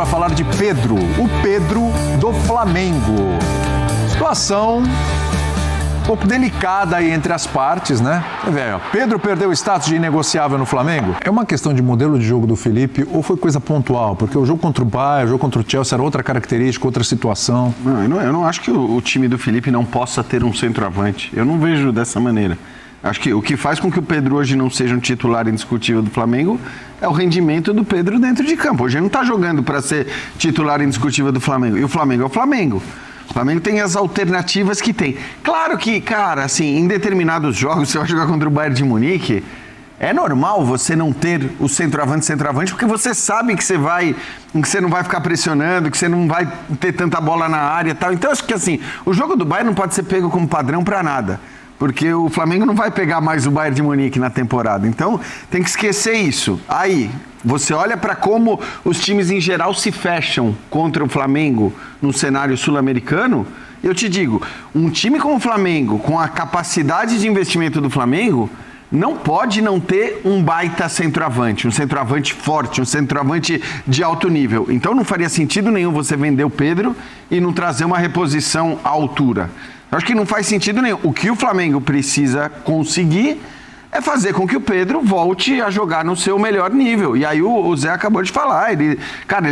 Para falar de Pedro, o Pedro do Flamengo. Situação um pouco delicada aí entre as partes, né? Pedro perdeu o status de inegociável no Flamengo. É uma questão de modelo de jogo do Felipe ou foi coisa pontual? Porque o jogo contra o Bayern, o jogo contra o Chelsea era outra característica, outra situação. Não, eu não acho que o time do Felipe não possa ter um centroavante. Eu não vejo dessa maneira. Acho que o que faz com que o Pedro hoje não seja um titular indiscutível do Flamengo é o rendimento do Pedro dentro de campo. Hoje ele não está jogando para ser titular indiscutível do Flamengo. E o Flamengo é o Flamengo. O Flamengo tem as alternativas que tem. Claro que, cara, assim, em determinados jogos, você vai jogar contra o Bayern de Munique, é normal você não ter o centroavante, porque você sabe que você não vai ficar pressionando, que você não vai ter tanta bola na área e tal. Então, acho que, assim, o jogo do Bayern não pode ser pego como padrão para nada. Porque o Flamengo não vai pegar mais o Bayern de Munique na temporada. Então, tem que esquecer isso. Aí, você olha para como os times em geral se fecham contra o Flamengo no cenário sul-americano. Eu te digo, um time como o Flamengo, com a capacidade de investimento do Flamengo, não pode não ter um baita centroavante, um centroavante forte, um centroavante de alto nível. Então, não faria sentido nenhum você vender o Pedro e não trazer uma reposição à altura. Eu acho que não faz sentido nenhum. O que o Flamengo precisa conseguir é fazer com que o Pedro volte a jogar no seu melhor nível. E aí o Zé acabou de falar, ele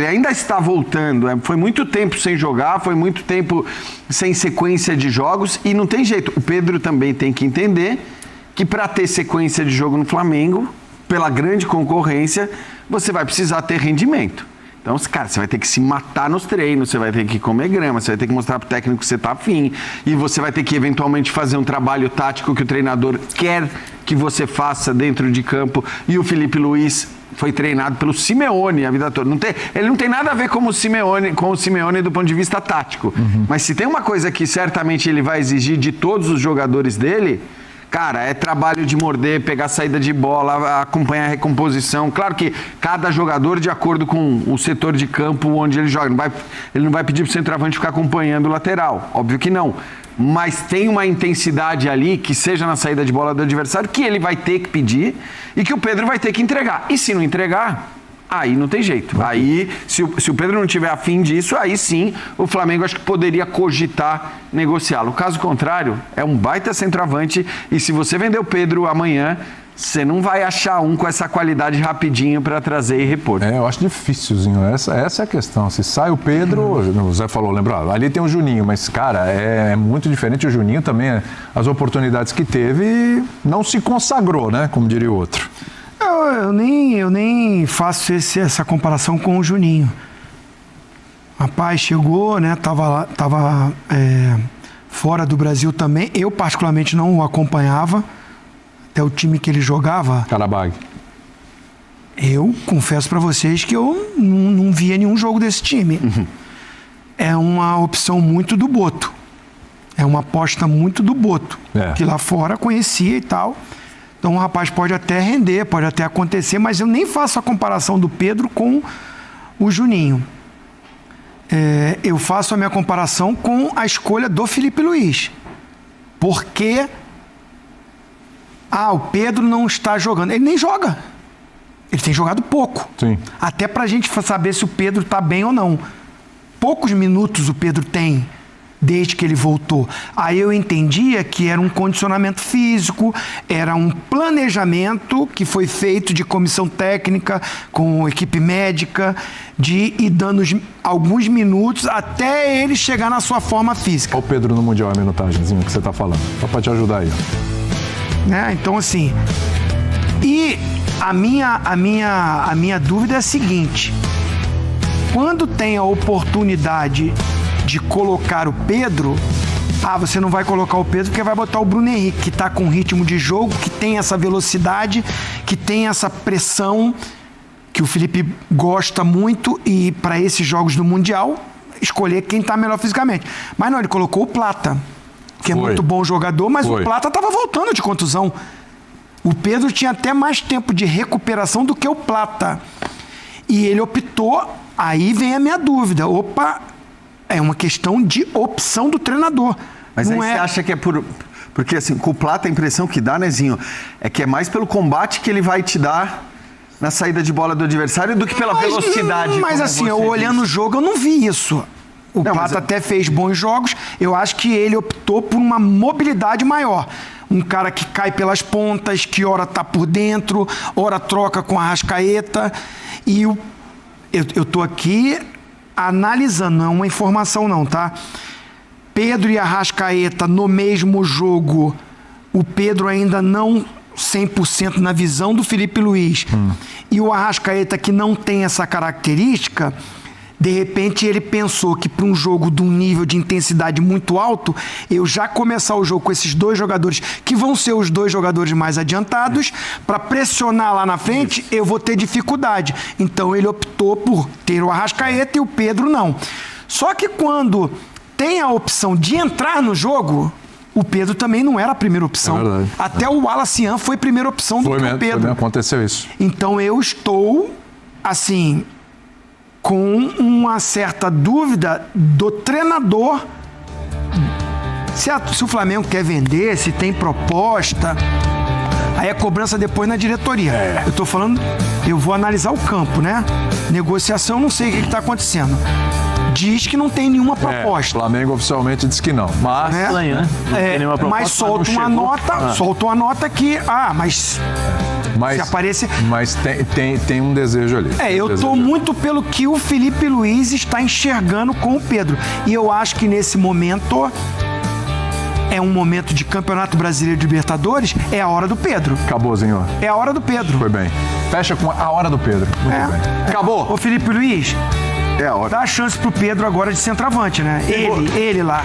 ainda está voltando. Foi muito tempo sem jogar, foi muito tempo sem sequência de jogos e não tem jeito. O Pedro também tem que entender que para ter sequência de jogo no Flamengo, pela grande concorrência, você vai precisar ter rendimento. Então, cara, você vai ter que se matar nos treinos, você vai ter que comer grama, você vai ter que mostrar pro técnico que você tá afim, e você vai ter que eventualmente fazer um trabalho tático que o treinador quer que você faça dentro de campo. E o Felipe Luiz foi treinado pelo Simeone a vida toda. Ele não tem nada a ver com o Simeone do ponto de vista tático. Mas se tem uma coisa que certamente ele vai exigir de todos os jogadores dele, cara, é trabalho de morder, pegar saída de bola, acompanhar a recomposição. Claro que cada jogador de acordo com o setor de campo onde ele joga. Ele não vai pedir para o centroavante ficar acompanhando o lateral. Óbvio que não. Mas tem uma intensidade ali, que seja na saída de bola do adversário, que ele vai ter que pedir e que o Pedro vai ter que entregar. E se não entregar, aí não tem jeito. Aí, se o Pedro não tiver afim disso, aí sim o Flamengo acho que poderia cogitar negociá-lo. Caso contrário, é um baita centroavante e se você vender o Pedro amanhã, você não vai achar um com essa qualidade rapidinho para trazer e repor. Eu acho difícilzinho. Essa é a questão. Se sai o Pedro, o Zé falou, lembra? Ali tem o Juninho, mas, cara, é muito diferente. O Juninho também, as oportunidades que teve, não se consagrou, né? Como diria o outro. Eu nem faço essa comparação com o Juninho. O rapaz chegou, né? Tava fora do Brasil também. Eu, particularmente, não o acompanhava. Até o time que ele jogava. Karabag. Eu confesso para vocês que eu não via nenhum jogo desse time. É uma opção muito do Boto. É uma aposta muito do Boto. Que lá fora conhecia e tal. Então o rapaz pode até render, pode até acontecer, mas eu nem faço a comparação do Pedro com o Juninho. Eu faço a minha comparação com a escolha do Felipe Luiz. Porque o Pedro não está jogando. Ele nem joga. Ele tem jogado pouco. Sim. Até pra gente saber se o Pedro tá bem ou não. Poucos minutos o Pedro tem desde que ele voltou. Aí eu entendia que era um condicionamento físico, era um planejamento que foi feito de comissão técnica, com equipe médica, de ir dando alguns minutos até ele chegar na sua forma física. Olha o Pedro no Mundial, a minutagemzinha que você tá falando. Só pra te ajudar aí. Então, assim... E a minha dúvida é a seguinte: quando tem a oportunidade de colocar o Pedro, você não vai colocar o Pedro porque vai botar o Bruno Henrique, que está com ritmo de jogo, que tem essa velocidade, que tem essa pressão, que o Felipe gosta muito, e para esses jogos do Mundial, escolher quem está melhor fisicamente. Mas não, ele colocou o Plata, que é muito bom jogador, mas o Plata estava voltando de contusão. O Pedro tinha até mais tempo de recuperação do que o Plata. E ele optou, aí vem a minha dúvida. É uma questão de opção do treinador. Mas não aí você acha que é por... Porque assim, com o Plata a impressão que dá, Nezinho, é que é mais pelo combate que ele vai te dar na saída de bola do adversário do que pela velocidade. Mas como assim, você eu olhando disse. o jogo, eu não vi isso. O Pato até fez bons jogos. Eu acho que ele optou por uma mobilidade maior. Um cara que cai pelas pontas, que ora tá por dentro, ora troca com a Arrascaeta. E eu tô aqui analisando, não é uma informação não, tá? Pedro e Arrascaeta no mesmo jogo. O Pedro ainda não 100% na visão do Felipe Luiz. E o Arrascaeta, que não tem essa característica, de repente ele pensou que para um jogo de um nível de intensidade muito alto, eu já começar o jogo com esses dois jogadores, que vão ser os dois jogadores mais adiantados, para pressionar lá na frente, eu vou ter dificuldade. Então ele optou por ter o Arrascaeta e o Pedro não. Só que quando tem a opção de entrar no jogo, o Pedro também não era a primeira opção. É verdade. Até o Wallace Ian foi a primeira opção do que o Pedro. Aconteceu isso. Então eu estou, assim, com uma certa dúvida do treinador. Se o Flamengo quer vender, se tem proposta, aí é cobrança depois na diretoria. Eu tô falando, eu vou analisar o campo, né? Negociação, eu não sei o que está acontecendo. Diz que não tem nenhuma proposta. O Flamengo oficialmente diz que não. Mas Estranho, né? Não tem nenhuma proposta, mas solta uma nota, solta uma nota que, mas se aparecer... Mas tem um desejo ali. Eu tô muito pelo que o Felipe Luiz está enxergando com o Pedro. E eu acho que nesse momento é um momento de Campeonato Brasileiro de Libertadores, é a hora do Pedro. Acabou, senhor. É a hora do Pedro. Foi bem. Fecha com a hora do Pedro. Muito bem. Acabou. Ô Felipe Luiz, É a hora. dá a chance pro Pedro agora de centroavante, né? Ele lá.